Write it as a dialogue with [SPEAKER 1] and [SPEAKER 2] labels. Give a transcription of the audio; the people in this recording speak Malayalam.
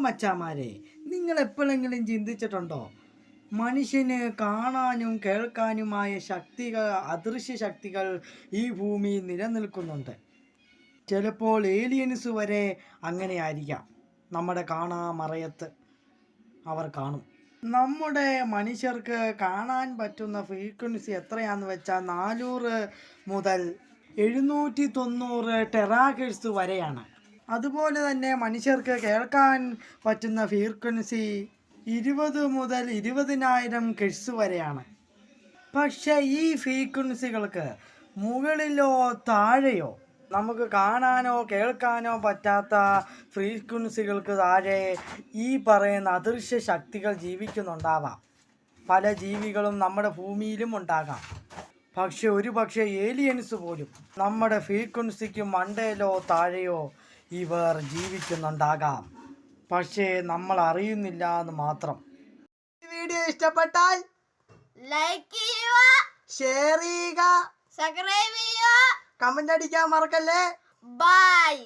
[SPEAKER 1] മച്ചാമാരെ, നിങ്ങൾ എപ്പോഴെങ്കിലും ചിന്തിച്ചിട്ടുണ്ടോ മനുഷ്യന് കാണാനും കേൾക്കാനുമായ ശക്തികൾ, അദൃശ്യ ശക്തികൾ ഈ ഭൂമിയിൽ നിലനിൽക്കുന്നുണ്ട്? ചിലപ്പോൾ ഏലിയൻസ് വരെ അങ്ങനെ ആയിരിക്കാം. നമ്മുടെ കാണാമറയത്ത് അവർ കാണും. നമ്മുടെ മനുഷ്യർക്ക് കാണാൻ പറ്റുന്ന ഫ്രീക്വൻസി എത്രയാണെന്ന് വെച്ചാൽ 400 മുതൽ 790 ടെറാഹെർട്സ് വരെയാണ്. അതുപോലെ തന്നെ മനുഷ്യർക്ക് കേൾക്കാൻ പറ്റുന്ന ഫ്രീക്വൻസി 20 മുതൽ 20,000 ഹെർട്സ് വരെയാണ്. പക്ഷേ ഈ ഫ്രീക്വൻസികൾക്ക് മുകളിലോ താഴെയോ നമുക്ക് കാണാനോ കേൾക്കാനോ പറ്റാത്ത ഫ്രീക്വൻസികൾക്ക് താഴെ ഈ പറയുന്ന അദൃശ്യ ശക്തികൾ ജീവിക്കുന്നുണ്ടാവാം. പല ജീവികളും നമ്മുടെ ഭൂമിയിലും ഉണ്ടാകാം. പക്ഷേ ഏലിയൻസ് പോലും നമ്മുടെ ഫ്രീക്വൻസിക്ക് മണ്ടയിലോ താഴെയോ ഇവർ ജീവിക്കുന്നുണ്ടാകാം. പക്ഷേ നമ്മൾ അറിയുന്നില്ല എന്ന് മാത്രം. ഈ വീഡിയോ ഇഷ്ടപ്പെട്ടാൽ
[SPEAKER 2] ലൈക്ക് ചെയ്യുക,
[SPEAKER 1] ഷെയർ ചെയ്യുക,
[SPEAKER 2] സബ്സ്ക്രൈബ് ചെയ്യുക,
[SPEAKER 1] കമന്റ് അടിക്കാൻ മറക്കല്ലേ.
[SPEAKER 2] ബൈ.